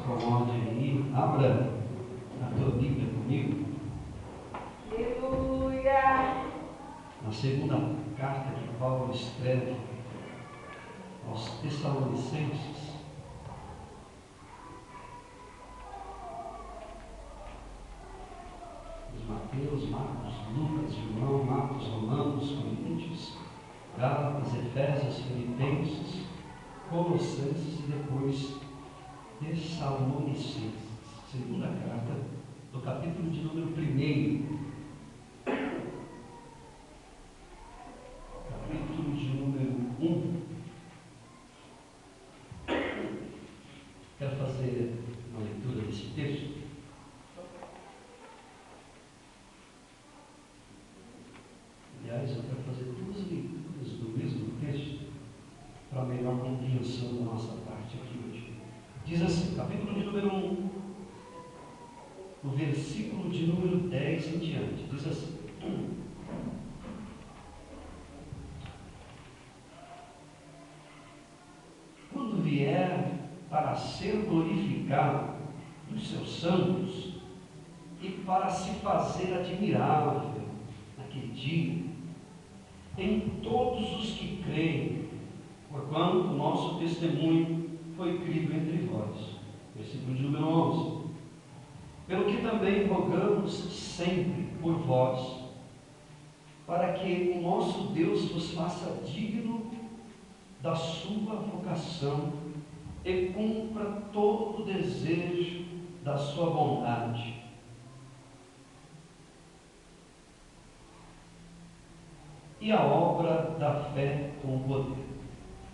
com ordem aí. Abra a tua Bíblia comigo. Aleluia! Na segunda carta que Paulo escreve aos Tessalonicenses. Mateus, Marcos, Lucas, João, Marcos, Romanos, Coríntios, Gálatas, Efésios, Filipenses, Colossenses e depois Tessalonicenses. Segunda carta, do capítulo de número 1. Capítulo de número 1. Quero fazer uma leitura desse texto. Aliás, eu quero fazer duas leituras do mesmo texto para melhor compreensão da nossa parte aqui hoje. Diz assim, capítulo de número 1, o versículo de número 10 em diante. Diz assim: quando vier para ser glorificado dos seus santos e para se fazer admirável naquele dia em todos os que creem, porquanto o nosso testemunho foi crido entre vós. Versículo de número 11. Pelo que também rogamos sempre por vós, para que o nosso Deus vos faça digno da sua vocação e cumpra todo o desejo da sua bondade, e a obra da fé com poder.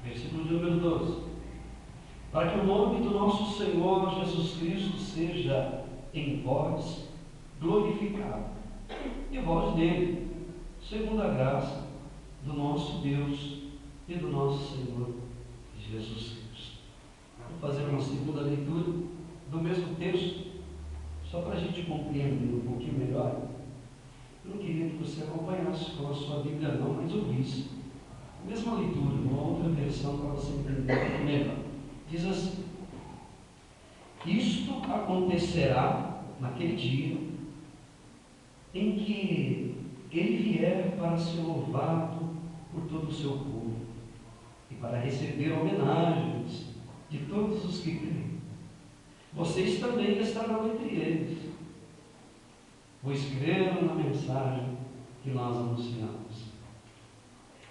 Versículo de número 12. Para que o nome do nosso Senhor Jesus Cristo seja em vós glorificado, e vós nele, segundo a graça do nosso Deus e do nosso Senhor Jesus Cristo. Vou fazer uma segunda leitura do mesmo texto, só para a gente compreender um pouquinho melhor. Eu não queria que você acompanhasse com a sua Bíblia não, mas ouvisse a mesma leitura, uma outra versão para você entender melhor. Diz assim: isto acontecerá naquele dia em que ele vier para ser louvado por todo o seu povo e para receber homenagens de todos os que creem. Vocês também estarão entre eles, pois creram na mensagem que nós anunciamos.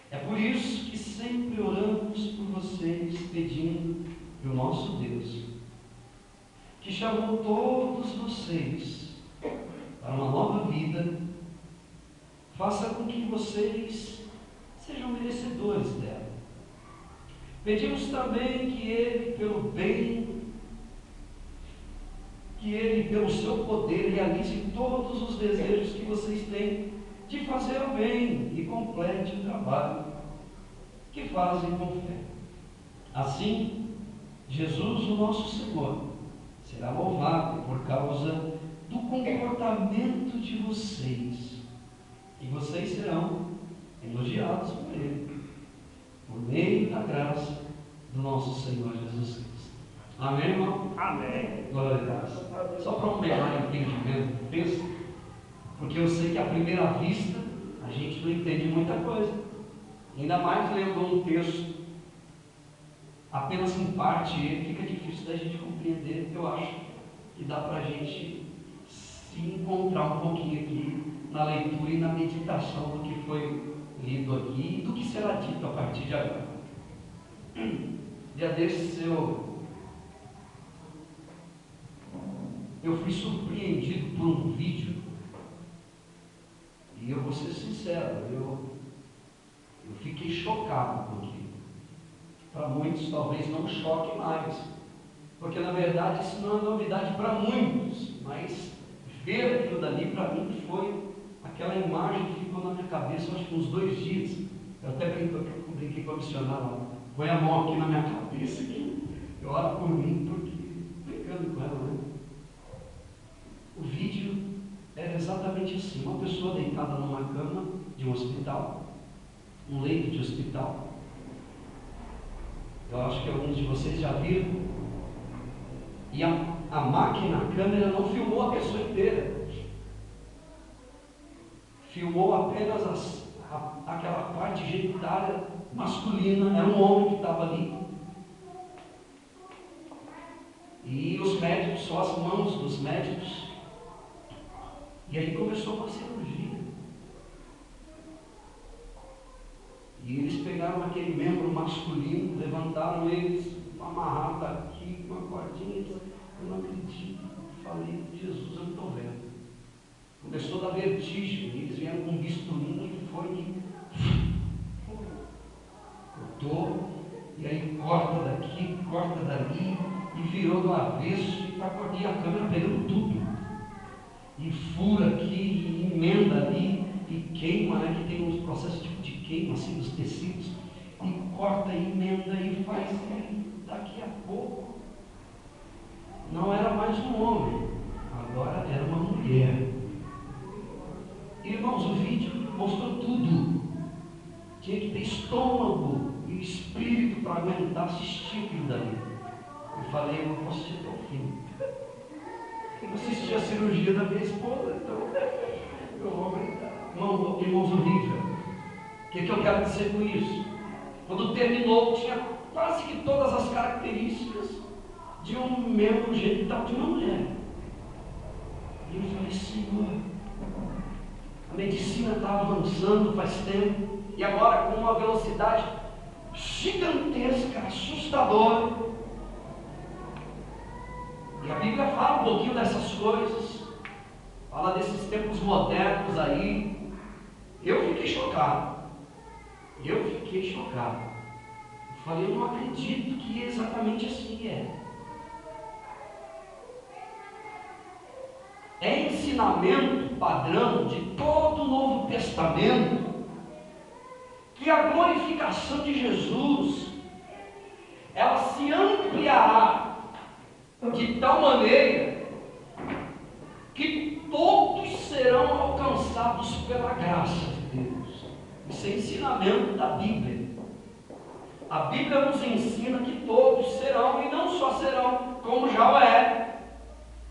É por isso que sempre oramos por vocês, pedindo que o nosso Deus, que chamou todos vocês para uma nova vida, faça com que vocês sejam merecedores dela. Pedimos também que Ele, pelo bem, que Ele, pelo seu poder, realize todos os desejos que vocês têm de fazer o bem e complete o trabalho que fazem com fé. Assim, Jesus, o nosso Senhor, será louvado por causa do comportamento de vocês, e vocês serão elogiados por Ele, por meio da graça do nosso Senhor Jesus Cristo. Amém, irmão? Amém. Glória a Deus. Só para um melhor entendimento do texto, porque eu sei que à primeira vista a gente não entende muita coisa, ainda mais lendo um texto apenas em parte, ele fica difícil da gente compreender. Eu acho que dá para a gente se encontrar um pouquinho aqui na leitura e na meditação do que foi lido aqui e do que será dito a partir de agora. Dia desses eu fui surpreendido por um vídeo, e eu vou ser sincero, eu fiquei chocado com aquilo. Para muitos talvez não choque mais, porque na verdade isso não é novidade para muitos, mas ver aquilo dali para mim foi aquela imagem que ficou na minha cabeça, acho que uns 2 dias. Eu até brinquei com a missionária, põe a mão aqui na minha cabeça, aqui. Eu oro por mim, porque brincando com ela, né? O vídeo era exatamente assim: uma pessoa deitada numa cama de um hospital, um leito de hospital. Eu acho que alguns de vocês já viram. E a máquina, a câmera, não filmou a pessoa inteira. Filmou apenas aquela parte genitália masculina. Era um homem que estava ali. E os médicos, só as mãos dos médicos. E aí começou uma cirurgia. E eles pegaram aquele membro masculino, levantaram eles, amarraram daqui, com uma cordinha. Eu não acredito. Falei, Jesus, eu não estou vendo. Começou a dar vertigem. Eles vieram com um bisturinho e foi cortou. E aí corta daqui, corta dali. E virou do avesso e a câmera pegando tudo. E fura aqui, e emenda ali, e queima, né? Que tem uns processos tipo de queima assim dos tecidos. E corta, e emenda, e faz. E daqui a pouco não era mais um homem, agora era uma mulher. Irmãos, o vídeo mostrou tudo. Tinha que ter estômago e espírito para aguentar assistir aquilo dali. Eu falei, eu não posso assistir até o fim. Eu assisti a cirurgia da minha esposa, então eu vou aguentar. Irmãos, horrível. O que eu quero dizer com isso? Quando terminou, tinha quase que todas as características de um membro genital de uma mulher. E eu falei, Senhor, a medicina está avançando faz tempo, e agora com uma velocidade gigantesca, assustadora. E a Bíblia fala um pouquinho dessas coisas, fala desses tempos modernos aí. Eu fiquei chocado. Eu falei, eu não acredito que é exatamente assim É ensinamento padrão de todo o Novo Testamento que a glorificação de Jesus, ela se ampliará de tal maneira que todos serão alcançados pela graça de Deus. Isso é ensinamento da Bíblia. A Bíblia nos ensina que todos serão, e não só serão, como já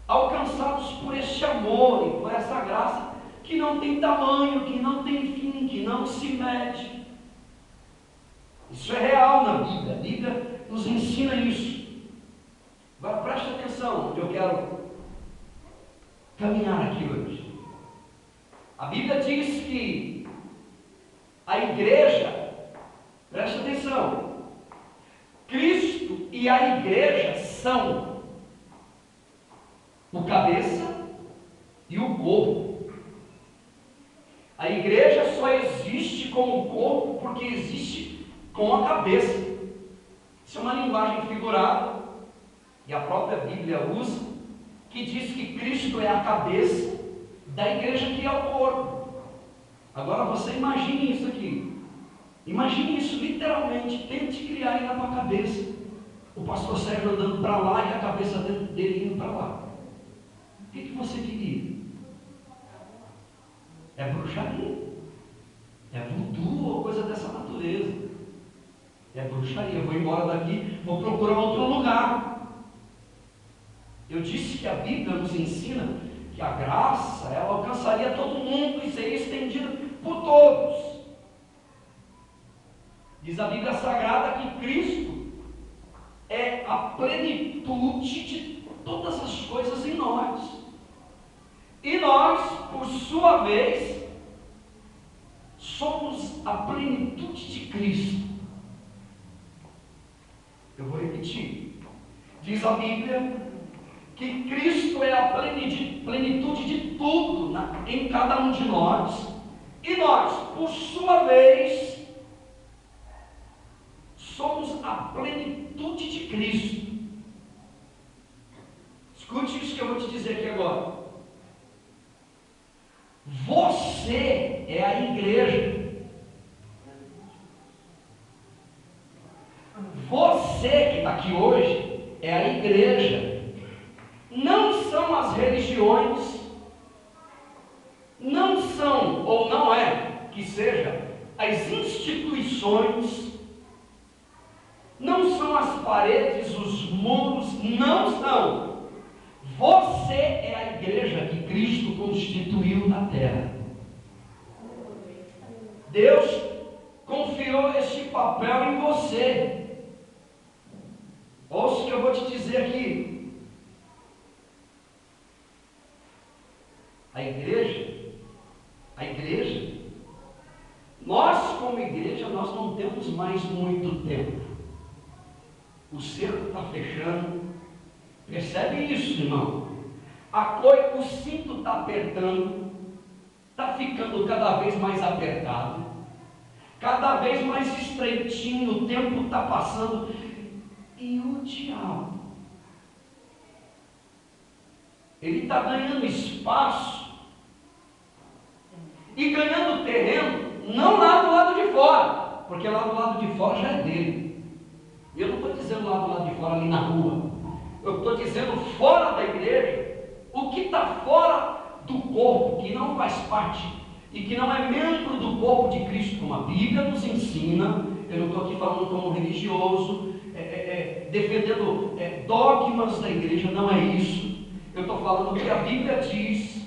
alcançados por este amor e por essa graça que não tem tamanho, que não tem fim, que não se mede. Isso é real na Bíblia. A Bíblia nos ensina isso. Agora preste atenção, onde eu quero caminhar aqui hoje. A Bíblia diz que a igreja, preste atenção, Cristo e a igreja são o cabeça e o corpo. A igreja só existe como corpo porque existe com a cabeça. Isso é uma linguagem figurada, e a própria Bíblia usa, que diz que Cristo é a cabeça da igreja, que é o corpo. Agora você imagine isso aqui. Imagine isso literalmente. Tente criar aí na tua cabeça o pastor Sérgio andando para lá e a cabeça dele indo para lá. O que você diria? É bruxaria. É voodoo ou coisa dessa natureza. É bruxaria. Eu vou embora daqui, vou procurar outro lugar. Eu disse que a Bíblia nos ensina que a graça, ela alcançaria todo mundo e seria estendida por todos. Diz a Bíblia Sagrada que Cristo é a plenitude de todas as coisas em nós. E nós, por sua vez, somos a plenitude de Cristo. Eu vou repetir. Diz a Bíblia que Cristo é a plenitude de tudo em cada um de nós. E nós, por sua vez, somos a plenitude de Cristo. Escute isso que eu vou te dizer aqui agora. Você é a igreja. Você que está aqui hoje é a igreja. Não são as religiões, não são, ou não é que seja, as instituições, não são as paredes, os muros, não são. falando? Você é a igreja que Cristo constituiu na terra. Deus confiou este papel em você. Ouça o que eu vou te dizer aqui. A igreja, nós como igreja, nós não temos mais muito tempo. O cerco está fechando. Percebe isso, irmão? O cinto está apertando, está ficando cada vez mais apertado, cada vez mais estreitinho, o tempo está passando. E o diabo, ele está ganhando espaço e ganhando terreno, não lá do lado de fora, porque lá do lado de fora já é dele. Eu não estou dizendo lá do lado de fora, ali na rua. Eu estou dizendo fora da igreja, o que está fora do corpo, que não faz parte e que não é membro do corpo de Cristo, como a Bíblia nos ensina. Eu não estou aqui falando como religioso, defendendo dogmas da igreja, não é isso. Eu estou falando que a Bíblia diz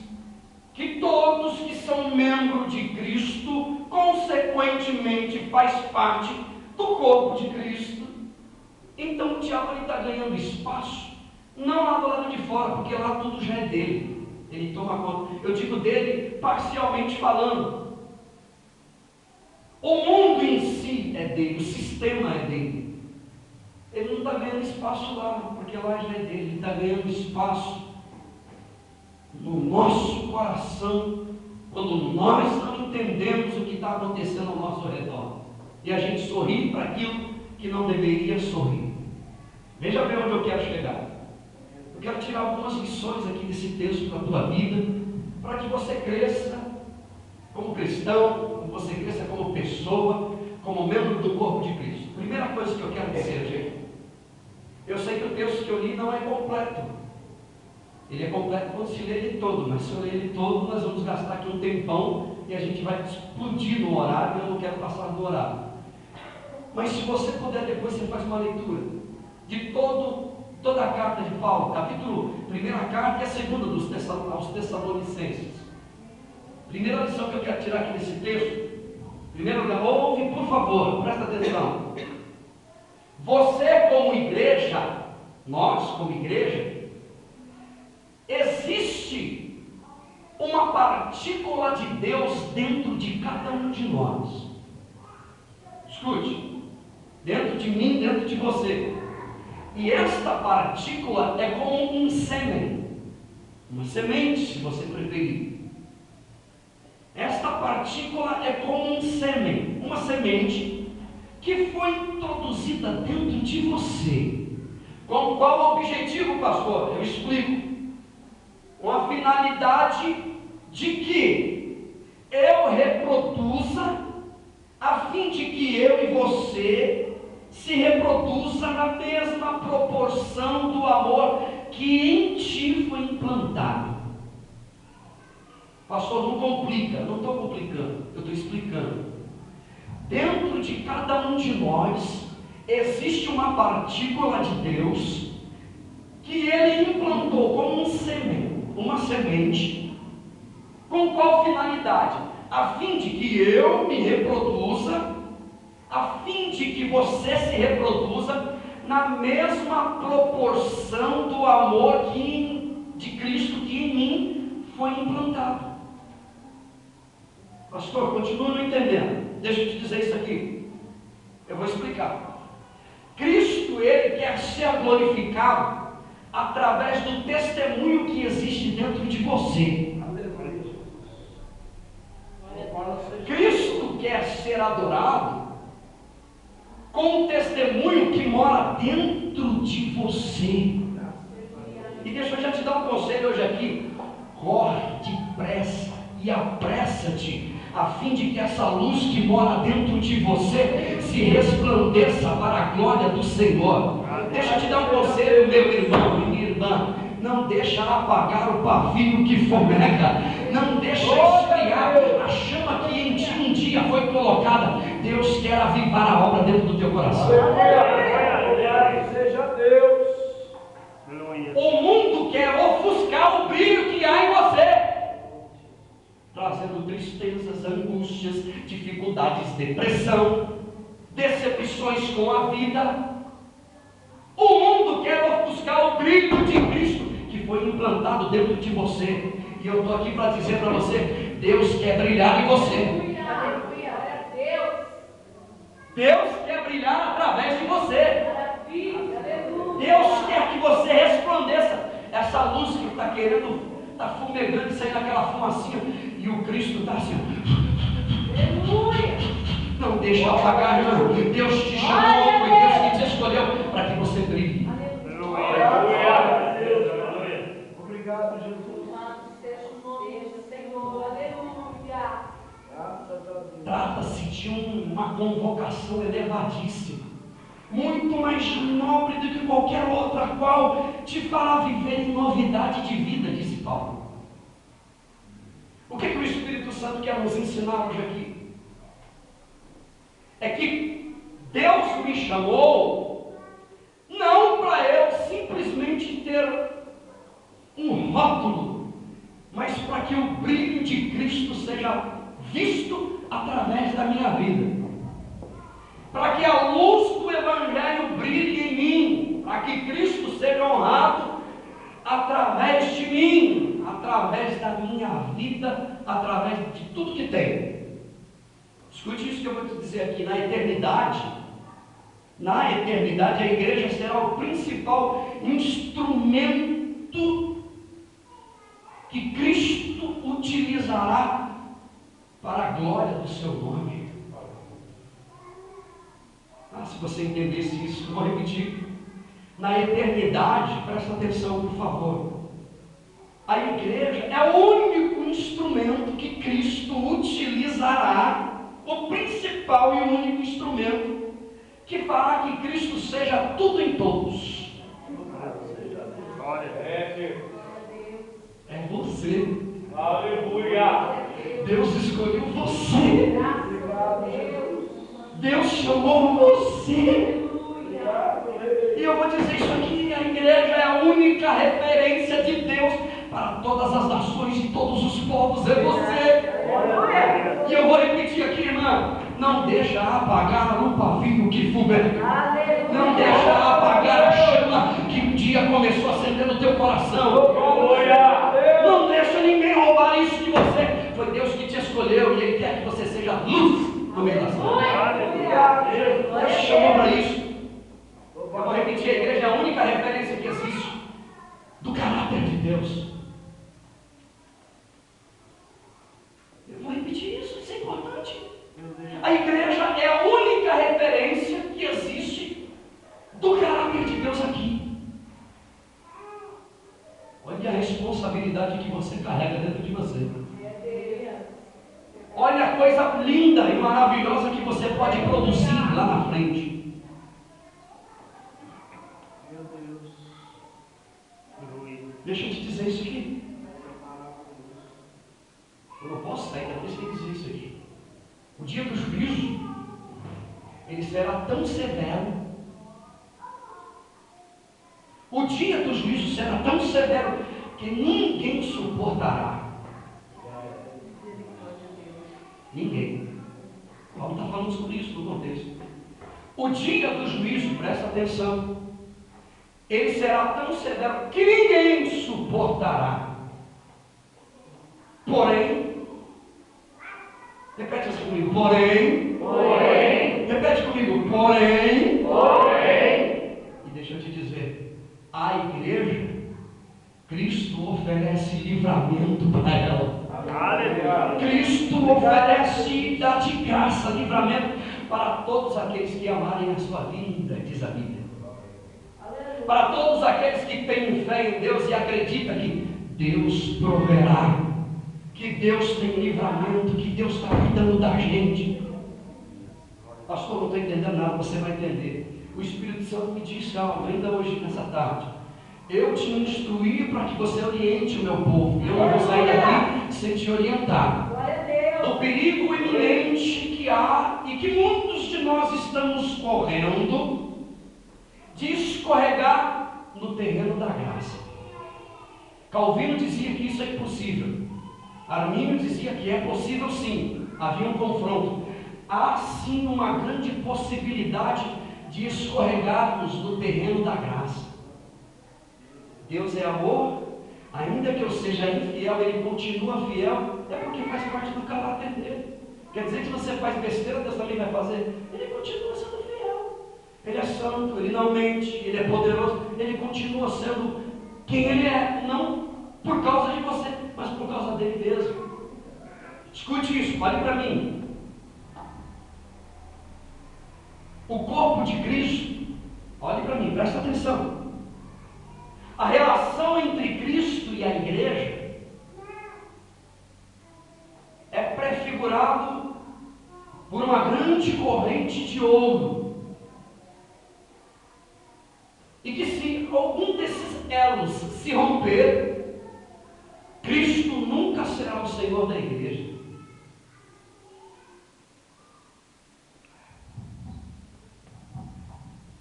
que todos que são membros de Cristo, consequentemente, faz parte do corpo de Cristo. Então o diabo está ganhando espaço, não lá do lado de fora, porque lá tudo já é dele. Ele toma conta. Eu digo dele parcialmente falando. O mundo em si é dele, o sistema é dele. Ele não está ganhando espaço lá, porque lá já é dele. Ele está ganhando espaço no nosso coração, quando nós não entendemos o que está acontecendo ao nosso redor, e a gente sorri para aquilo que não deveria sorrir. Veja bem onde eu quero chegar. Eu quero tirar algumas lições aqui desse texto para a tua vida, para que você cresça como cristão, você cresça como pessoa, como membro do corpo de Cristo. Primeira coisa que eu quero dizer, gente, eu sei que o texto que eu li não é completo. Ele é completo quando se lê ele todo, mas se eu ler ele todo, nós vamos gastar aqui um tempão e a gente vai explodir no horário, e eu não quero passar do horário. Mas se você puder, depois você faz uma leitura de toda a carta de Paulo, primeira carta e a segunda aos Tessalonicenses. Primeira lição que eu quero tirar aqui desse texto, primeiro lugar, ouve por favor, presta atenção. Você como igreja, nós como igreja, existe uma partícula de Deus dentro de cada um de nós. Escute, dentro de mim, dentro de você. E esta partícula é como um sêmen, uma semente, se você preferir. Esta partícula é como um sêmen, uma semente que foi introduzida dentro de você. Com qual objetivo, pastor? Eu explico. Com a finalidade de que eu reproduza, a fim de que eu e você se reproduza na mesma proporção do amor que em ti foi implantado. Pastor, não complica, não estou complicando, eu estou explicando. Dentro de cada um de nós existe uma partícula de Deus que Ele implantou como um sêmen, uma semente. Com qual finalidade? A fim de que eu me reproduza, a fim de que você se reproduza na mesma proporção do amor de Cristo que em mim foi implantado. Pastor, continua não entendendo. Deixa eu te dizer isso aqui. Eu vou explicar. Cristo, Ele quer ser glorificado através do testemunho que existe dentro de você. Cristo quer ser adorado com o testemunho que mora dentro de você. E deixa eu já te dar um conselho hoje aqui. Corre depressa e apressa-te, a fim de que essa luz que mora dentro de você se resplandeça para a glória do Senhor. Deixa eu te dar um conselho, meu irmão e minha irmã. Não deixa apagar o pavio que fomega. Não deixa esfriar a chama que em ti um dia foi colocada. Deus quer avivar a obra dentro do teu coração. Seja Deus. O que há em você, trazendo tristezas, angústias, dificuldades, depressão, decepções com a vida. O mundo quer ofuscar o brilho de Cristo que foi implantado dentro de você. E eu estou aqui para dizer para você: Deus quer brilhar em você. Deus quer brilhar através de você. Deus quer que você resplandeça. Essa luz que está querendo, está fumegando e saindo aquela fumacinha, e o Cristo está assim. Não deixa apagar, irmão. Deus te chamou, foi Deus que te escolheu para que você brilhe. Obrigado, Jesus. Trata-se de uma convocação elevadíssima, muito mais nobre do que qualquer outra, qual te fará viver em novidade de vida, disse Paulo. O que o Espírito Santo quer nos ensinar hoje aqui? É que Deus me chamou não para eu simplesmente ter um rótulo, mas para que o brilho de Cristo seja visto através da minha vida, para que a luz do Evangelho brilhe em mim, para que Cristo seja honrado através de mim, através da minha vida, através de tudo que tenho. Escute isso que eu vou te dizer aqui. Na eternidade a igreja será o principal instrumento que Cristo utilizará para a glória do seu nome. Se você entendesse isso, eu vou repetir. Na eternidade, presta atenção, por favor, a igreja é o único instrumento que Cristo utilizará, o principal e o único instrumento que fará que Cristo seja tudo em todos. É você. Aleluia. Deus escolheu você. Deus chamou você. E eu vou dizer isso aqui: a igreja é a única referência de Deus para todas as nações e todos os povos. É você. E eu vou repetir aqui, irmã: não deixa apagar o pavio que fumega. Não deixa apagar a chama que um dia começou a acender no teu coração. Não deixa ninguém roubar isso de você. Foi Deus que te escolheu e Ele quer que você seja luz no meio das trevas. Deus te chamou para isso. Eu vou repetir: a igreja é a única referência que existe do caráter de Deus. Eu vou repetir isso, isso é importante. A igreja é a única referência que existe do caráter de Deus aqui. Olha a responsabilidade que você carrega dentro de você. Olha a coisa linda e maravilhosa que você pode produzir lá na frente. Meu Deus. Deixa eu te dizer isso aqui. Eu não posso sair daqui sem dizer isso aqui. O dia do juízo, ele será tão severo. O dia do juízo será tão severo que ninguém suportará. Ninguém. Paulo está falando sobre isso no contexto. O dia do juízo, presta atenção, ele será tão severo que ninguém suportará. Porém, repete assim comigo: porém, repete comigo: porém, e deixa eu te dizer, a igreja, Cristo oferece livramento para ela. Cristo oferece, dá de graça, livramento para todos aqueles que amarem a sua vinda, diz a Bíblia. Para todos aqueles que têm fé em Deus e acreditam que Deus proverá, que Deus tem livramento, que Deus está cuidando da gente. Pastor, não estou entendendo nada, você vai entender. O Espírito Santo me disse algo ainda hoje, nessa tarde. Eu te instruí para que você oriente o meu povo. Eu não vou sair daqui sem te orientar do perigo iminente que há e que muitos de nós estamos correndo de escorregar no terreno da graça. Calvino dizia que isso é impossível. Armínio dizia que é possível sim. Havia um confronto. Há sim uma grande possibilidade de escorregarmos no terreno da graça. Deus é amor, ainda que eu seja infiel, Ele continua fiel, é porque faz parte do caráter dele. Quer dizer que se você faz besteira, Deus também vai fazer? Ele continua sendo fiel. Ele é santo, Ele não mente, Ele é poderoso, Ele continua sendo quem Ele é, não por causa de você, mas por causa dele mesmo. Escute isso, olhe para mim. O corpo de Cristo, olhe para mim, presta atenção. A relação entre Cristo e a igreja é prefigurado por uma grande corrente de ouro. E que se algum desses elos se romper, Cristo nunca será o Senhor da igreja.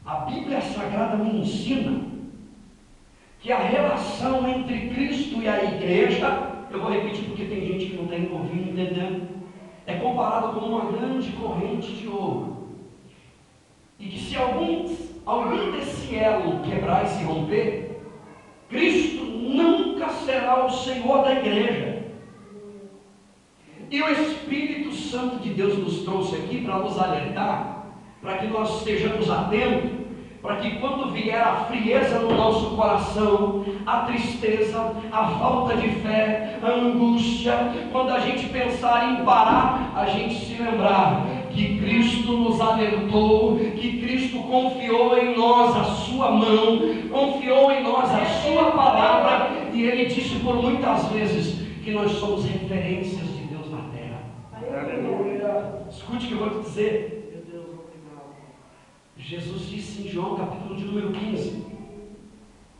A Bíblia Sagrada me ensina que a relação entre Cristo e a igreja, eu vou repetir porque tem gente que não está ouvindo, entendendo, é comparada com uma grande corrente de ouro. E que se algum desse elo quebrar e se romper, Cristo nunca será o Senhor da igreja. E o Espírito Santo de Deus nos trouxe aqui para nos alertar, para que nós estejamos atentos, para que quando vier a frieza no nosso coração, a tristeza, a falta de fé, a angústia, quando a gente pensar em parar, a gente se lembrar que Cristo nos alertou, que Cristo confiou em nós a sua mão, confiou em nós a sua palavra, e Ele disse por muitas vezes que nós somos referências de Deus na terra. Aleluia. Escute o que eu vou te dizer. Jesus disse em João capítulo de número 15: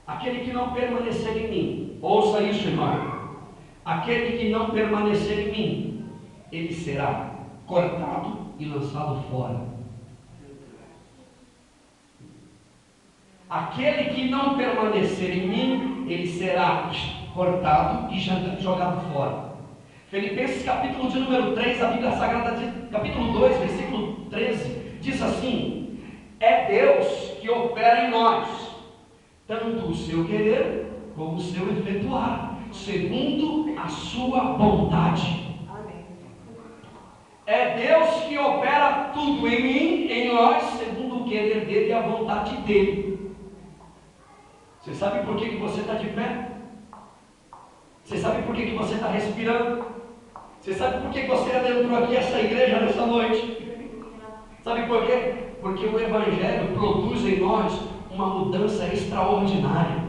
aquele que não permanecer em mim, ouça isso, irmão, aquele que não permanecer em mim, ele será cortado e lançado fora. Aquele que não permanecer em mim, ele será cortado e jogado fora. Filipenses capítulo de número 3, a Bíblia Sagrada diz, capítulo 2, versículo 13, diz assim: é Deus que opera em nós, tanto o seu querer como o seu efetuar, segundo a sua vontade. Amém. É Deus que opera tudo em mim, em nós, segundo o querer dele e a vontade dele. Você sabe por que você está de pé? Você sabe por que você está respirando? Você sabe por que você adentrou aqui essa igreja nessa noite? Sabe por quê? Porque o Evangelho produz em nós uma mudança extraordinária.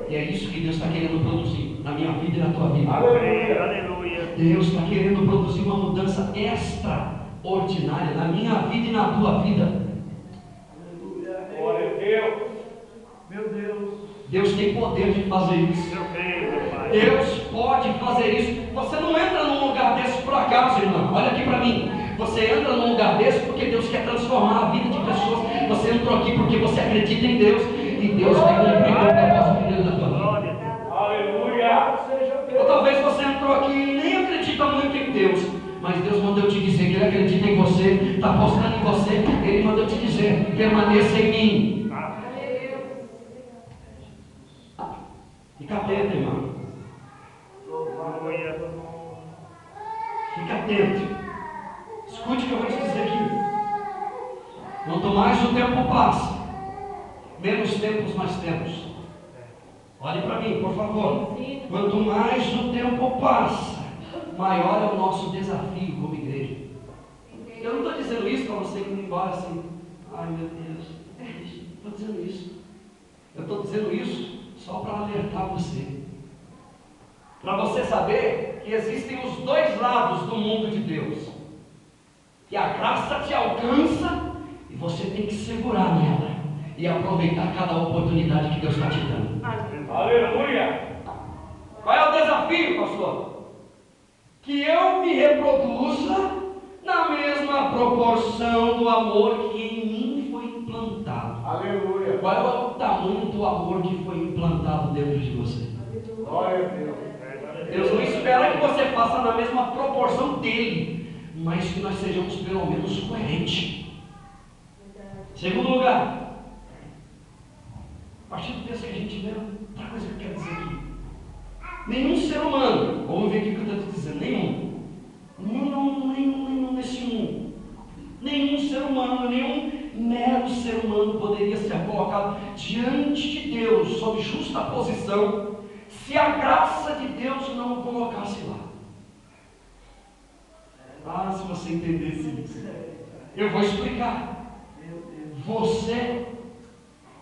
E é isso que Deus está querendo produzir na minha vida e na tua vida. Aleluia. Deus está querendo produzir uma mudança extraordinária na minha vida e na tua vida. Aleluia. Glória a Deus. Meu Deus. Deus tem poder de fazer isso. Deus pode fazer isso. Você não entra num lugar desse por acaso, irmão. Olha aqui para mim. Você entra num lugar desse porque Deus quer transformar a vida de pessoas. Você entrou aqui porque você acredita em Deus, e Deus vai cumprir o propósito dele na tua vida. Aleluia! Ou talvez você entrou aqui e nem acredita muito em Deus, mas Deus mandou te dizer que Ele acredita em você, está apostando em você. Ele mandou te dizer: permaneça em mim. Fica atento, irmão. Fica atento. Escute o que eu vou te dizer aqui. Quanto mais o tempo passa, menos tempos nós temos. Olhe para mim, por favor. Quanto mais o tempo passa, maior é o nosso desafio como igreja. Eu não estou dizendo isso para você ir embora assim: ai meu Deus, estou dizendo isso. Eu estou dizendo isso só para alertar você, para você saber que existem os dois lados do mundo de Deus. Que a graça te alcança e você tem que segurar nela e aproveitar cada oportunidade que Deus está te dando. Aleluia! Qual é o desafio, pastor? Que eu me reproduza na mesma proporção do amor que em mim foi implantado. Aleluia! Qual é o tamanho do amor que foi implantado dentro de você? faça na mesma proporção dele, mas que nós sejamos pelo menos coerentes. Segundo lugar, a partir do texto que a gente lê, outra coisa que eu quero dizer aqui: nenhum ser humano, vamos ver aqui o que eu estou dizendo, nenhum nesse mundo, nenhum ser humano, nenhum mero ser humano poderia ser colocado diante de Deus sob justa posição se a graça de Deus não o colocasse lá. Ah, se você entendesse isso. Eu vou explicar. Você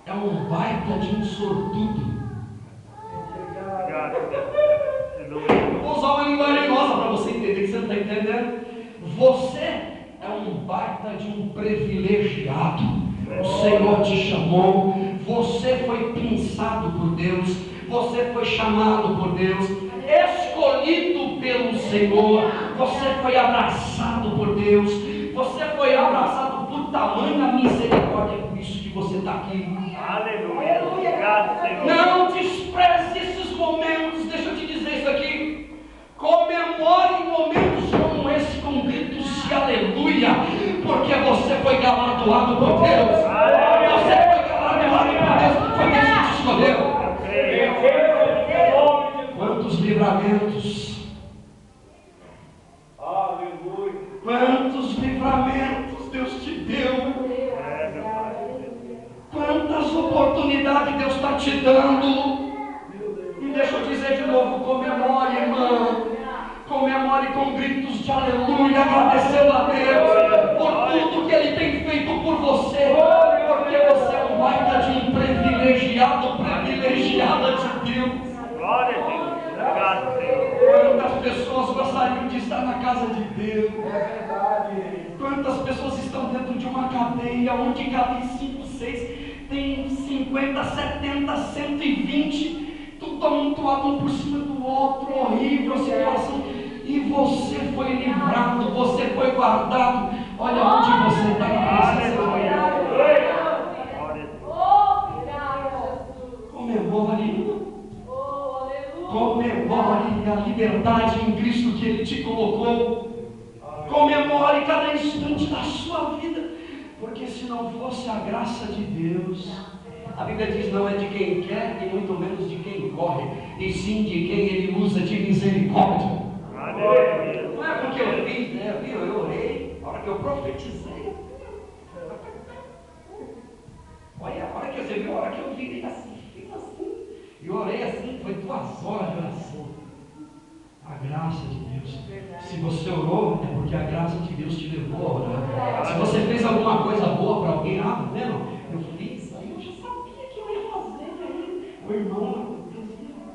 é um baita de um sortudo. Vou usar uma linguagem nossa para você entender que você não está entendendo. Você é um baita de um privilegiado. O Senhor te chamou. Você foi pensado por Deus. Você foi chamado por Deus. Escolhido pelo Senhor. Você foi abraçado por Deus. Você foi abraçado por tamanha misericórdia. É por isso que você está aqui. Aleluia. Obrigado, Senhor. Não despreze esses momentos. Deixa eu te dizer isso aqui. Comemore momentos como esse com gritos de aleluia, porque você foi galardoado por Deus. Você foi galardoado por Deus. Foi Deus que te escolheu. Quantos livramentos. Aleluia. Quantos livramentos Deus te deu. Quantas oportunidades Deus está te dando. E deixa eu dizer de novo, comemore, irmão. Comemore com gritos de aleluia, agradecendo a Deus por tudo que Ele tem feito por você, porque você é um baita de um privilegiada de Deus. Glória a Deus. Obrigado, Senhor. Quantas pessoas gostariam de estar na casa de Deus? É verdade. Quantas pessoas estão dentro de uma cadeia onde cabem 5, 6, tem 50, 70, 120, tudo amontoado um por cima do outro, horrível a situação. E você foi livrado, você foi guardado. Olha onde você está na presença de Deus. Comemore. Comemore a liberdade em Cristo que Ele te colocou. Comemore cada instante da sua vida. Porque se não fosse a graça de Deus, a Bíblia diz, não é de quem quer e muito menos de quem corre, e sim de quem Ele usa de misericórdia. Não é porque eu fiz, né? Eu orei, a hora que eu profetizei. Olha, a hora que você viu, a hora que eu virei assim, fiz assim. E orei assim, foi 2 horas de oração. A graça de Deus. Se você orou, é porque a graça de Deus te levou a orar. Se você fez alguma coisa boa para alguém, tá vendo? Eu fiz, aí eu já sabia que eu ia fazer. Aí o irmão,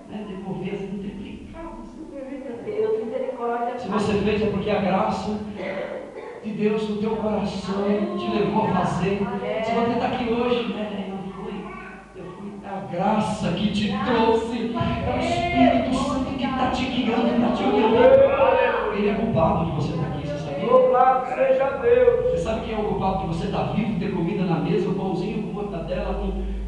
né, devolver assim, triplicado. Se você fez, é porque a graça de Deus no teu coração te levou a fazer. Se você está aqui hoje, né, eu fui a graça que te trouxe. É o Espírito Santo que está te guiando, está te orientando. Ele é culpado de você estar aqui, você sabia? Louvado seja Deus. Você sabe quem é o culpado de você estar vivo, ter comida na mesa, o pãozinho com mortadela,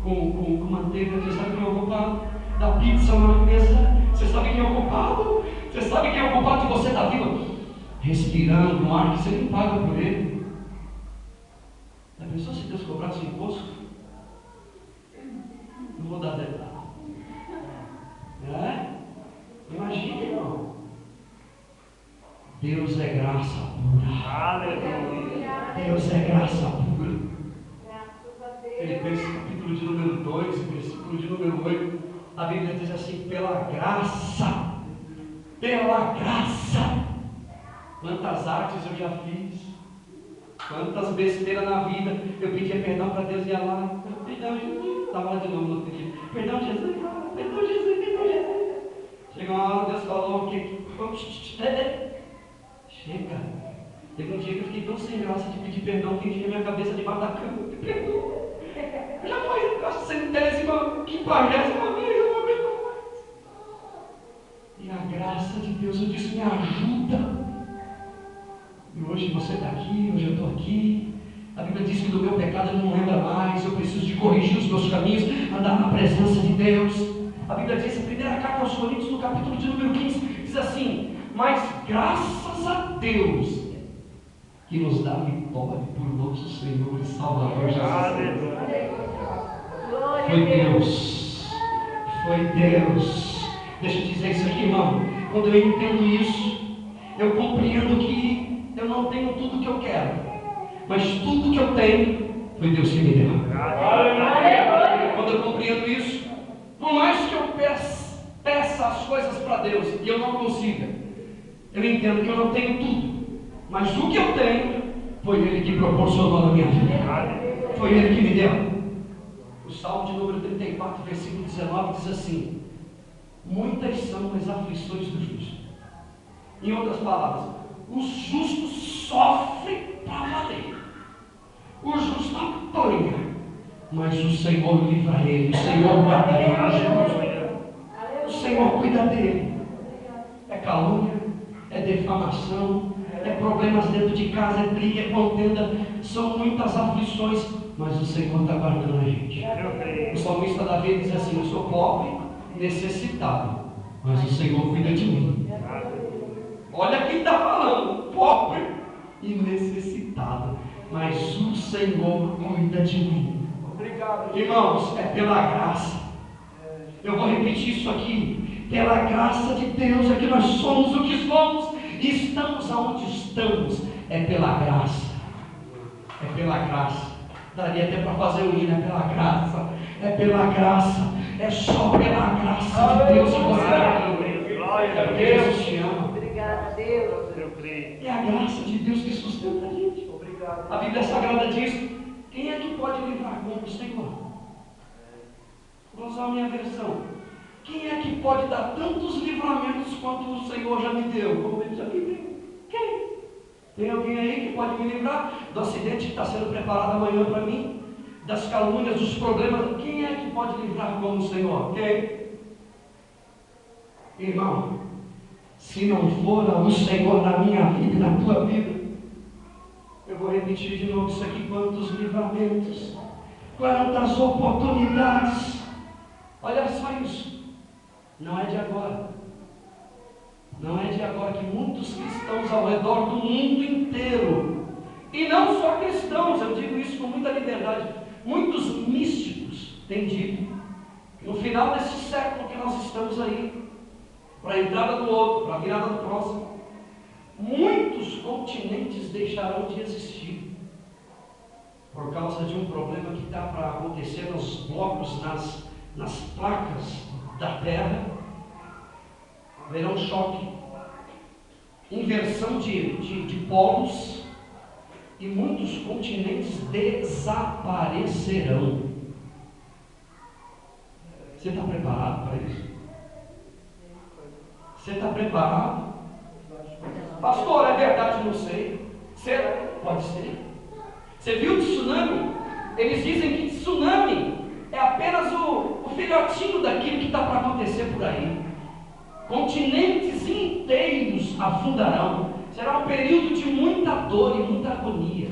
com manteiga? Você sabe quem é o culpado? Da pizza na mesa. Você sabe quem é o culpado? Você sabe quem é o culpado de você estar vivo? Respirando no ar que você nem paga por ele. Já pensou se Deus cobrasse o imposto? Não vou dar detalhe. Imagina, irmão. Deus é graça pura. Aleluia. Deus é graça pura. Filipenses capítulo de número 2, versículo de número 8. A Bíblia diz assim: pela graça. Quantas artes eu já fiz, quantas besteiras na vida. Eu pedia perdão para Deus e ia lá, perdão Jesus, estava lá de novo no pedido, perdão Jesus, perdão Jesus, perdão Jesus. Chegou uma hora, Deus falou que chega. Teve um dia que eu fiquei tão sem graça de pedir perdão que enfiei minha cabeça debaixo da cama. Me perdoa. Já foi, acho que 150ª, 50ª vez eu não aguento mais. E a graça de Deus, eu disse, me ajuda. E hoje você está aqui, hoje eu estou aqui. A Bíblia diz que do meu pecado eu não lembro mais. Eu preciso de corrigir os meus caminhos, andar na presença de Deus. A Bíblia diz, a primeira carta aos Coríntios, no capítulo de número 15, Diz assim: mas graças a Deus que nos dá vitória por nosso Senhor e Salvador Jesus Cristo. Foi Deus. Foi Deus. Deixa eu dizer isso aqui, irmão. Quando eu entendo isso, eu compreendo que eu não tenho tudo que eu quero, mas tudo que eu tenho foi Deus que me deu. Quando eu compreendo isso, por mais que eu peça as coisas para Deus e eu não consiga, eu entendo que eu não tenho tudo, mas o que eu tenho foi Ele que proporcionou na minha vida. Foi Ele que me deu. O Salmo de número 34, versículo 19 diz assim: muitas são as aflições do justo. Em outras palavras, o justo sofre para valer. O justo apanha, mas o Senhor livra ele, o Senhor guarda ele, o Senhor cuida dele. É calúnia, é defamação, é problemas dentro de casa, é briga, é contenda, são muitas aflições, mas o Senhor está guardando a gente. O salmista Davi diz assim: eu sou pobre, necessitado, mas o Senhor cuida de mim. Olha quem está falando, pobre e necessitado, mas o Senhor cuida de mim. Obrigado, irmãos, é pela graça. Eu vou repetir isso aqui: pela graça de Deus é que nós somos o que somos e estamos aonde estamos. É pela graça. É pela graça. Daria até para fazer o hino: é pela graça. É pela graça. É só pela graça de Deus que você está aqui. Glória a Deus te ama. Obrigado a Deus. Eu creio. É a graça de Deus que sustenta a gente. Obrigado. A Bíblia Sagrada diz: quem é que pode livrar como o Senhor? Vou usar a minha versão: quem é que pode dar tantos livramentos quanto o Senhor já me deu? Como ele já me deu? Quem? Tem alguém aí que pode me livrar do acidente que está sendo preparado amanhã para mim? Das calúnias, dos problemas? Quem é que pode livrar como o Senhor? Quem? Irmão, se não for o Senhor na minha vida e na tua vida, eu vou repetir de novo isso aqui: quantos livramentos, quantas oportunidades. Olha só isso. Não é de agora. Não é de agora que muitos cristãos ao redor do mundo inteiro, e não só cristãos, eu digo isso com muita liberdade, muitos místicos têm dito que no final desse século que nós estamos aí, para a entrada do outro, para a virada do próximo, muitos continentes deixarão de existir por causa de um problema que está para acontecer nos blocos, nas placas da Terra. Haverá um choque, inversão de polos, e muitos continentes desaparecerão. Você está preparado para isso? Você está preparado? Pastor, é verdade? Não sei. Pode ser. Você viu o tsunami? Eles dizem que tsunami é apenas o filhotinho daquilo que está para acontecer por aí. Continentes inteiros afundarão. Será um período de muita dor e muita agonia.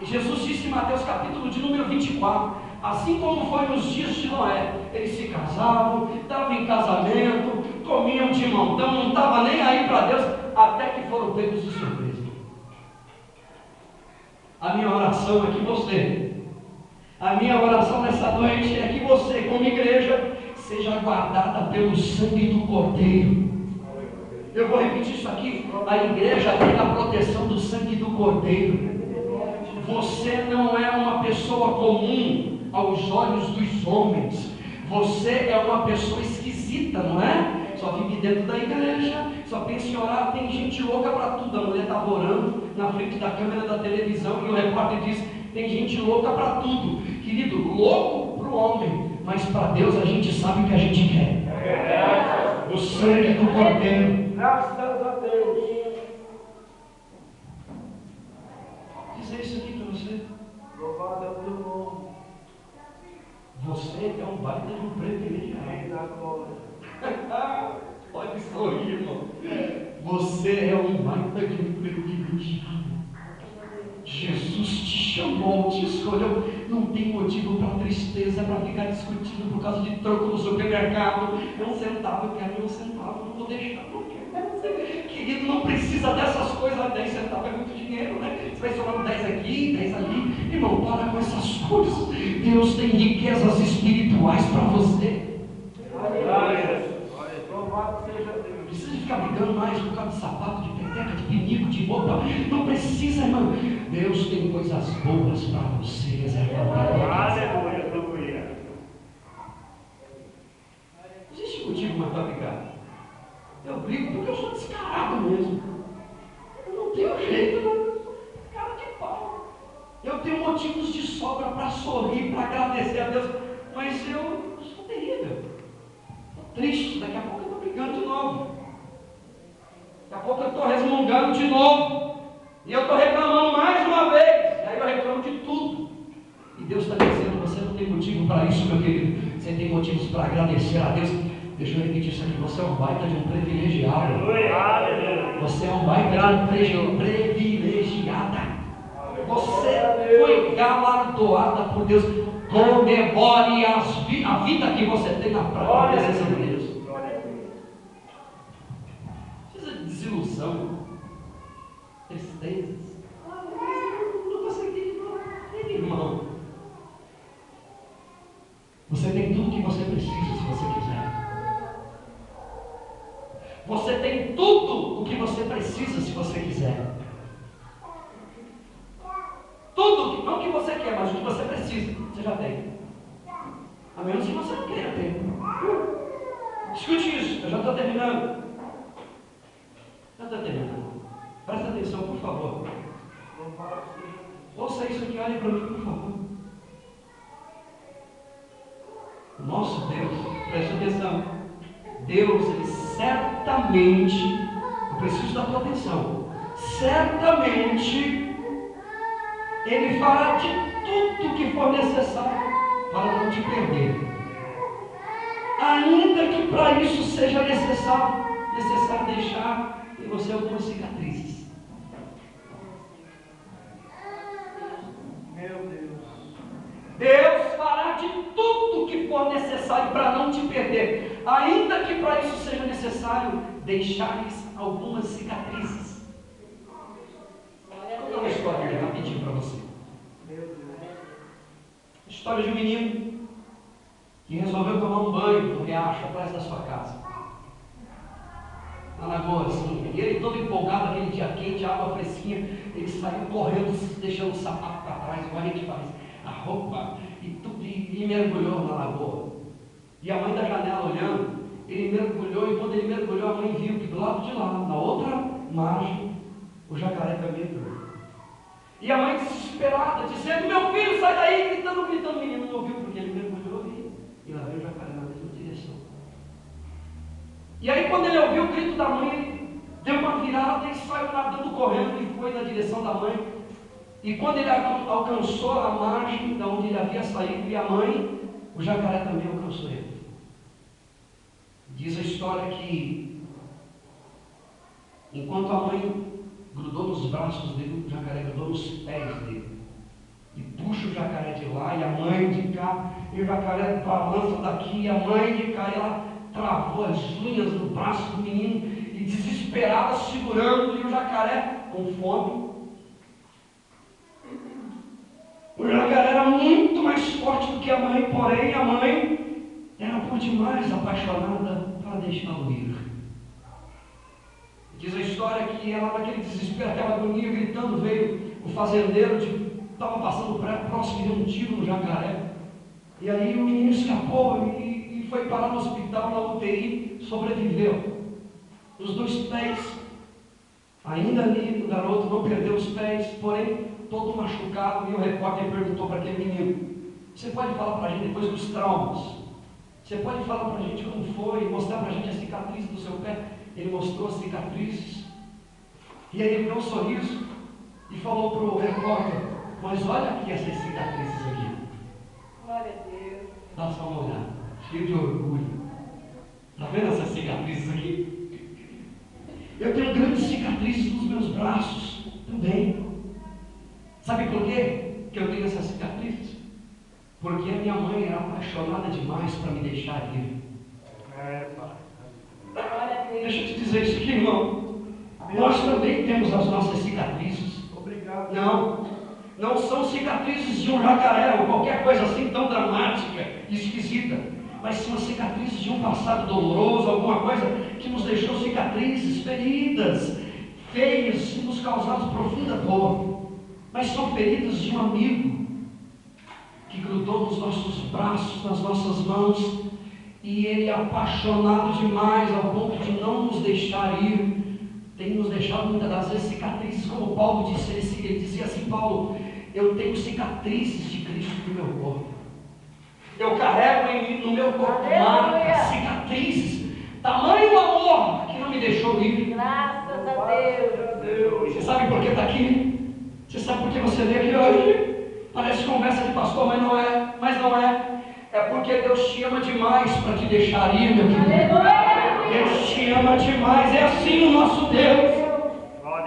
E Jesus disse em Mateus capítulo de número 24: assim como foi nos dias de Noé, eles se casavam, estavam em casamento, comiam de montão, não estavam nem aí para Deus, até que foram pegos de surpresa. A minha oração é que você, a minha oração nessa noite é que você, como igreja, seja guardada pelo sangue do Cordeiro. Eu vou repetir isso aqui: a igreja tem a proteção do sangue do Cordeiro. Você não é uma pessoa comum aos olhos dos homens. Você é uma pessoa esquisita, não é? Só vive dentro da igreja, só pensa em orar. Tem gente louca para tudo. A mulher estava orando na frente da câmera da televisão e o repórter diz: tem gente louca para tudo. Querido, louco para o homem, mas para Deus a gente sabe o que a gente quer. O sangue do Cordeiro. Graças a Deus. Dizer isso aqui para você: Louvado é o teu nome. você é um baita de um privilegiado. Rei da glória. Pode sorrir, irmão. Você é um baita de um privilegiado. Jesus te chamou, te escolheu. Não tem motivo para tristeza, para ficar discutindo por causa de troco no supermercado. É um centavo, eu quero 1 centavo, não vou deixar, não quero. Querido, não precisa dessas coisas. 10 centavos é muito dinheiro, né? Você vai somando 10 aqui, 10 ali. Irmão, para com essas coisas. Deus tem riquezas espirituais para você. Louvado seja Deus. Não precisa de ficar brigando mais por causa de sapato, de peteca, de pinico, de roupa. Não precisa, irmão. Deus tem coisas boas para você reservar para Deus. Aleluia, aleluia. Existe motivo mais para brigar. Eu brigo porque eu sou descarado mesmo. Eu não tenho jeito, eu sou cara de pau. Eu tenho motivos de sobra para sorrir, para agradecer a Deus. Mas eu sou terrível. Estou triste. Daqui a pouco eu estou brigando de novo. Daqui a pouco eu estou resmungando de novo. E eu estou reclamando mais uma vez. E aí eu reclamo de tudo. E Deus está dizendo: você não tem motivo para isso, meu querido. Você tem motivos para agradecer a Deus. Deixa eu repetir isso aqui. Você é um baita de um privilegiado. Você é um baita de um privilegiada. Você foi galardoada por Deus. Comemore a vida que você tem na presença de Deus. Precisa de desilusão, tristezas. Não consegui, não. Irmão, você tem tudo que você precisa se você quiser. Você tem tudo o que você precisa se você quiser. Tudo, não o que você quer, mas o que você precisa, você já tem. A menos que você não queira ter. Escute isso, eu já estou terminando. Presta atenção, por favor. Ouça isso aqui, olhe para mim, por favor. O nosso Deus, presta atenção. Deus, Ele certamente, eu preciso da tua atenção, certamente, Ele fará de tudo que for necessário para não te perder. Ainda que para isso seja necessário deixar em você algumas cicatrizes. Meu Deus. Deus fará de tudo que for necessário para não te perder, ainda que para isso seja necessário deixar-lhes algumas cicatrizes. Vou contar uma história rapidinho para você. História de um menino que resolveu tomar um banho no riacho atrás da sua casa, na lagoa, assim. E ele todo empolgado, aquele dia quente, água fresquinha, ele saiu correndo, deixando o sapato para trás, igual a gente faz, a roupa e tudo, e mergulhou na lagoa. E a mãe da janela olhando, ele mergulhou, e quando ele mergulhou, a mãe viu que do lado de lá, na outra margem, o jacaré também entrou. E a mãe desesperada, dizendo: meu filho, sai daí, gritando, o menino não ouviu, porque ele mergulhou e lá veio o jacaré na mesma direção. E aí quando ele ouviu o grito da mãe, ele deu uma virada e saiu nadando, correndo, e foi na direção da mãe. E quando ele alcançou a margem de onde ele havia saído, e a mãe, o jacaré também alcançou ele. Diz a história que, enquanto a mãe grudou nos braços dele, o jacaré grudou nos pés dele, e puxa o jacaré de lá, e a mãe de cá, e o jacaré balança daqui, e a mãe de cá, e ela travou as unhas no braço do menino, e desesperada, segurando, e o jacaré com fome. O jacaré era muito mais forte do que a mãe, porém a mãe era por demais apaixonada para deixá-lo ir. Diz a história que ela, naquele desespero, aquela agonia, gritando, veio o fazendeiro, estava passando próximo, deu um tiro no jacaré. E aí o menino escapou e foi parar no hospital, na UTI, sobreviveu. Os 2 pés, ainda ali, o garoto não perdeu os pés, porém todo machucado. E o repórter perguntou para aquele menino: você pode falar para a gente depois dos traumas? Você pode falar para a gente como foi, mostrar para a gente a cicatriz do seu pé? Ele mostrou as cicatrizes, e aí ele deu um sorriso e falou para o repórter: mas olha aqui essas cicatrizes aqui. Glória a Deus. Dá só uma olhada, cheio de orgulho. Está vendo essas cicatrizes aqui? Eu tenho grandes cicatrizes nos meus braços também. Sabe por quê que eu tenho essas cicatrizes? Porque a minha mãe era apaixonada demais para me deixar ir. Deixa eu te dizer isso aqui, irmão. Nós também temos as nossas cicatrizes. Obrigado. Não são cicatrizes de um jacaré ou qualquer coisa assim tão dramática e esquisita, mas são as cicatrizes de um passado doloroso, alguma coisa que nos deixou cicatrizes, feridas feias e nos causaram profunda dor. Mas são feridas de um amigo que grudou nos nossos braços, nas nossas mãos, e ele é apaixonado demais ao ponto de não nos deixar ir. Tem nos deixado muitas das vezes cicatrizes, como Paulo disse. Ele dizia assim: Paulo, eu tenho cicatrizes de Cristo no meu corpo. Eu carrego no meu corpo marcas, cicatrizes, tamanho amor que não me deixou ir. Graças a Deus. Você sabe por que está aqui? Você sabe por que você veio aqui hoje? Parece conversa de pastor, mas não é. É porque Deus te ama demais para te deixar ir, meu querido. Deus te ama demais. É assim o nosso Deus.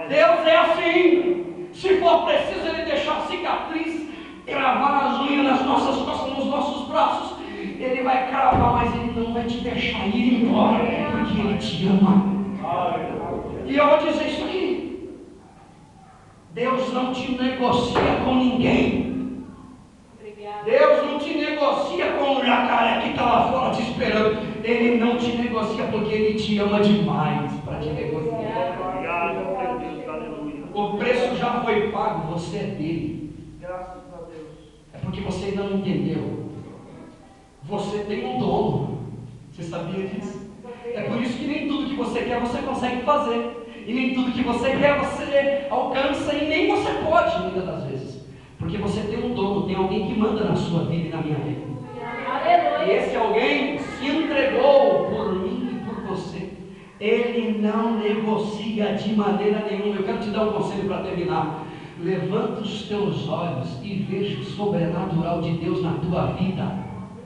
Deus é assim. Se for preciso Ele deixar cicatriz, cravar as unhas nas nossas costas, nos nossos braços, Ele vai cravar, mas Ele não vai te deixar ir embora, porque Ele te ama. E eu vou dizer isso aqui: Deus não te negocia com ninguém. Deus não te negocia com o jacaré que está lá fora te esperando. Ele não te negocia porque Ele te ama demais para te negociar. Obrigado, Deus, aleluia. O preço já foi pago, você é dele. Graças a Deus. É porque você ainda não entendeu. Você tem um dono. Você sabia disso? É por isso que nem tudo que você quer você consegue fazer. E nem tudo que você quer você alcança, e nem você pode, muitas das vezes. Porque você tem um dono, tem alguém que manda na sua vida e na minha vida. E esse alguém se entregou por mim e por você. Ele não negocia de maneira nenhuma. Eu quero te dar um conselho para terminar. Levanta os teus olhos e veja o sobrenatural de Deus na tua vida.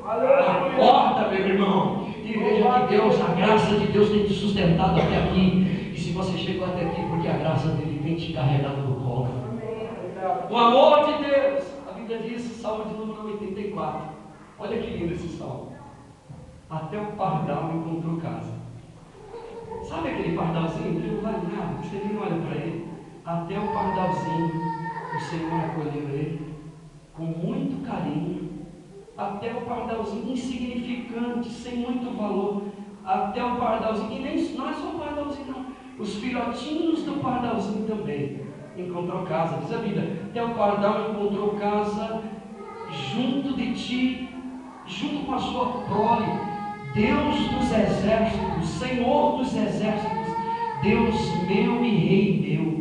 Acorda, meu irmão, e veja que Deus, a graça de Deus tem te sustentado até aqui. E se você chegou até aqui, porque a graça dele tem te carregado no colo. O amor de Deus, a Bíblia diz, Salmo de número 84. Olha que lindo esse salmo. Até o pardal encontrou casa. Sabe aquele pardalzinho que não vale nada, que você nem olha para ele? Até o pardalzinho, o Senhor acolheu ele com muito carinho. Até o pardalzinho insignificante, sem muito valor. Até o pardalzinho, e nem não é só o pardalzinho não, os filhotinhos do pardalzinho também encontrou casa. Diz a Bíblia: até o pardal encontrou casa junto de ti, junto com a sua prole. Deus dos exércitos, Senhor dos exércitos, Deus meu e Rei meu.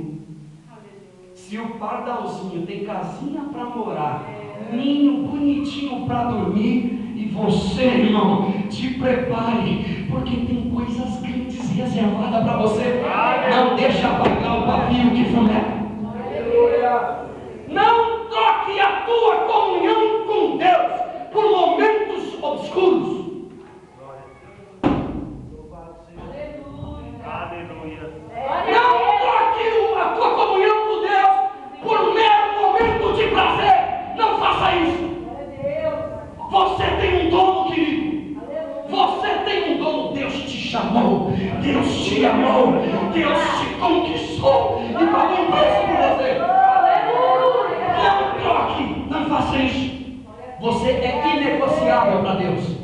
Se o pardalzinho tem casinha para morar, ninho bonitinho para dormir, e você, irmão, te prepare, porque tem coisas grandes reservadas para você. Não deixa apagar o pavio que fumega. Não troque a tua comunhão com Deus por momentos obscuros. Aleluia. Não troque a tua comunhão com Deus por mero momento de prazer. Não faça isso. Você tem um dono, querido. Você tem um dono. Deus te chamou, Deus te amou, Deus te conquistou e pagou um preço por você. Não troque, não faça isso. Você é inegociável para Deus.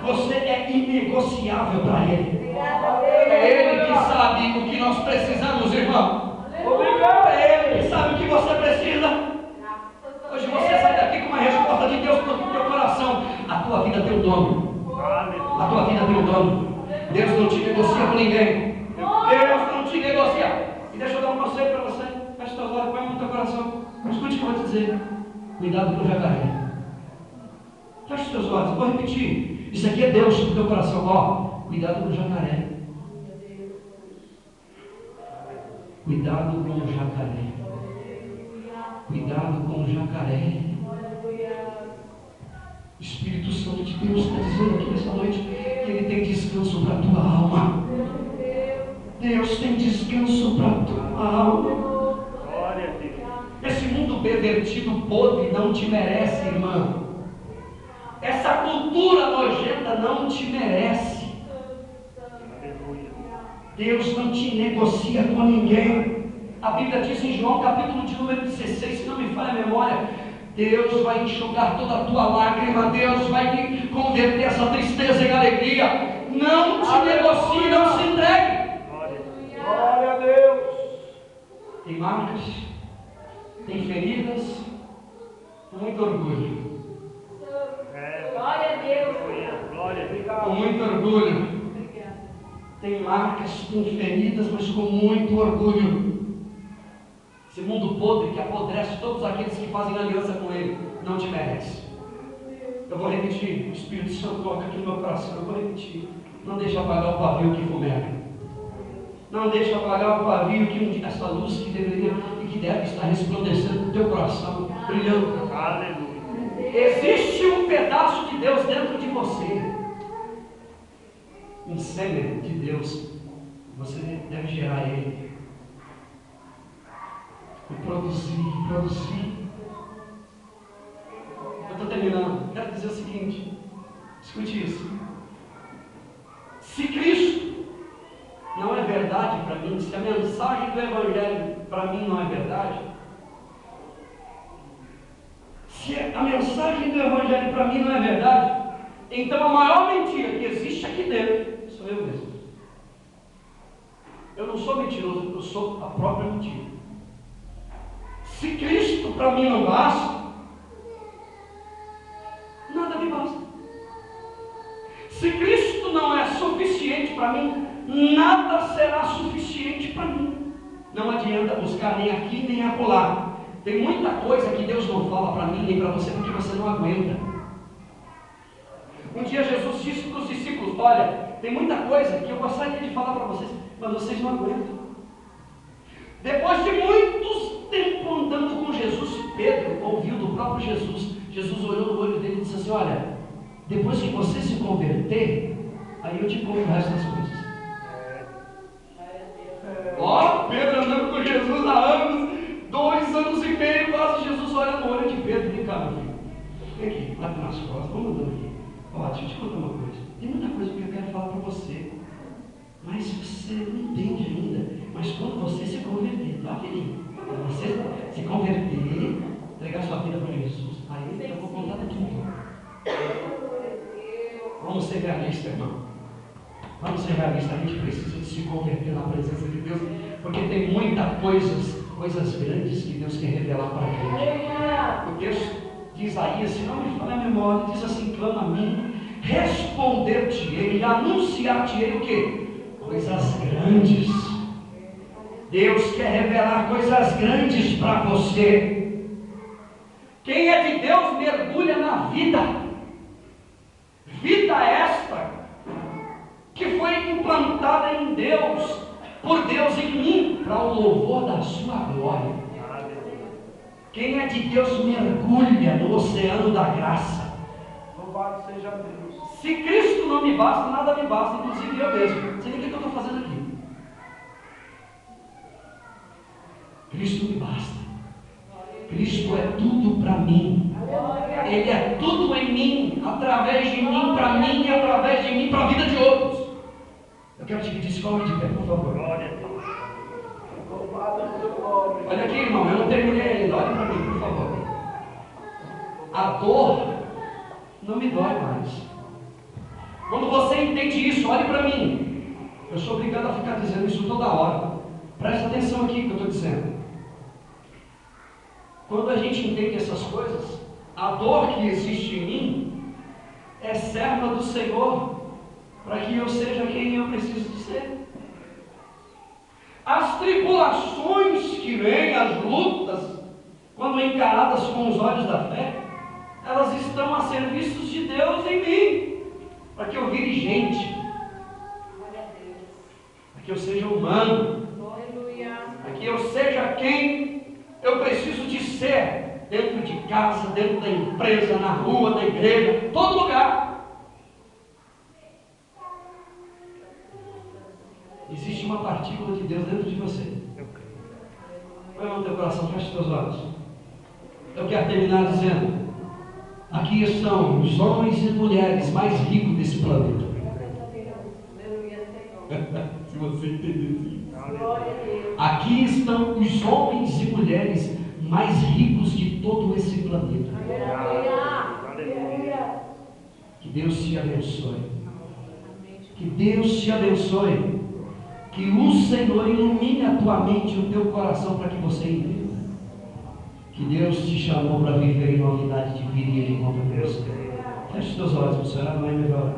Você é inegociável para Ele. É Ele que sabe o que nós precisamos, irmão. É Ele que sabe o que você precisa. Hoje você sai daqui com uma resposta de Deus para o teu coração. A tua vida tem um dono. A tua vida tem um dono. Deus não te negocia com ninguém. Deus não te negocia. E deixa eu dar um conselho para você. Feche teus olhos, põe no teu coração. Escute o que eu vou te dizer. Cuidado com o jacaré. Feche os teus olhos, eu vou repetir. Isso aqui é Deus no teu coração. Ó, cuidado com o jacaré. Cuidado com o jacaré. Cuidado com o jacaré. O Espírito Santo de Deus está dizendo aqui nessa noite que Ele tem descanso para a tua alma. Deus tem descanso para a tua alma. Esse mundo pervertido, podre, não te merece, irmã. Essa cultura nojenta não te merece. Aleluia. Deus não te negocia com ninguém. A Bíblia diz em João capítulo de número 16, se não me falha a memória, Deus vai enxugar toda a tua lágrima, Deus vai te converter essa tristeza em alegria. Não te negocie, não se entregue. Glória a Deus. Tem marcas, tem feridas, com muito orgulho. Glória a Deus. Glória. Com muito orgulho. Tem marcas, tem feridas, mas com muito orgulho. Esse mundo podre que apodrece todos aqueles que fazem aliança com Ele, não te merece. Eu vou repetir, o Espírito Santo coloca aqui no meu coração, eu vou repetir. Não deixe apagar o pavio que fumega. Não deixe apagar o pavio que essa luz que deveria e que deve estar resplandecendo no teu coração, brilhando. Aleluia. Existe um pedaço de Deus dentro de você. Um sêmen de Deus. Você deve gerar ele. E produzir. Eu estou terminando. Quero dizer o seguinte. Escute isso. Se Cristo não é verdade para mim, se a mensagem do Evangelho para mim não é verdade, se a mensagem do Evangelho para mim não é verdade, então a maior mentira que existe aqui dentro sou eu mesmo. Eu não sou mentiroso, eu sou a própria mentira. Se Cristo para mim não basta, nada me basta. Se Cristo não é suficiente para mim, nada será suficiente para mim. Não adianta buscar nem aqui nem acolá. Tem muita coisa que Deus não fala para mim nem para você porque você não aguenta. Um dia Jesus disse para os discípulos: olha, tem muita coisa que eu gostaria de falar para vocês, mas vocês não aguentam. Depois de muitos tempos andando com Jesus, Pedro ouviu do próprio Jesus. Jesus olhou no olho dele e disse assim: olha, depois que você se converter, aí eu te conto o resto das coisas. Ó, Pedro andando com Jesus há anos, 2 anos e meio, quase. Jesus olha no olho de Pedro: vem cá, meu filho, vem aqui, bate nas costas, vamos andando aqui. Ó, deixa eu te contar uma coisa. Tem muita coisa que eu quero falar para você, mas você não entende ainda. Mas quando você se converter, tá, filhinho? Quando você se converter, entregar sua vida para Jesus, aí eu vou contar daqui um pouco. Vamos ser realistas, irmão. Vamos ser realistas. A gente precisa de se converter na presença de Deus, porque tem muitas coisas grandes que Deus quer revelar para a gente. O texto de Isaías, se não me falha a memória, diz assim: clama a mim, responder-te-ei, anunciar-te-ei o quê? Coisas grandes. Deus quer revelar coisas grandes para você. Quem é de Deus mergulha na vida. Vida esta que foi implantada em Deus, por Deus em mim, para o louvor da sua glória. Quem é de Deus mergulha no oceano da graça. Louvado seja Deus. Se Cristo não me basta, nada me basta, inclusive eu mesmo. Não sei nem o que eu estou fazendo aqui. Cristo me basta. Cristo é tudo para mim. Ele é tudo em mim, através de mim, para mim e através de mim para a vida de outros. Eu quero te pedir, se coloque de pé, por favor. Glória a Deus. Olha aqui, irmão, eu não terminei ainda. Olha para mim, por favor. A dor não me dói mais. Quando você entende isso, olhe para mim. Eu sou obrigado a ficar dizendo isso toda hora. Presta atenção aqui no que eu estou dizendo. Quando a gente entende essas coisas, a dor que existe em mim é serva do Senhor, para que eu seja quem eu preciso de ser. As tribulações que vêm, as lutas, quando encaradas com os olhos da fé, elas estão a serviço de Deus em mim, para que eu vire gente, para que eu seja humano, para que eu seja quem eu preciso de ser, dentro de casa, dentro da empresa, na rua, na igreja, todo lugar. Existe uma partícula de Deus dentro de você. Põe no teu coração, fecha os teus olhos. Eu quero terminar dizendo: aqui estão os homens e mulheres mais ricos desse planeta. Se você entender isso. Aqui estão os homens e mulheres mais ricos de todo esse planeta. Que Deus te abençoe. Que Deus te abençoe. Que o Senhor ilumine a tua mente e o teu coração para que você entenda que Deus te chamou para viver em novidade de vida e Ele encontra com você. Feche os teus olhos, o Senhor não vai me orar.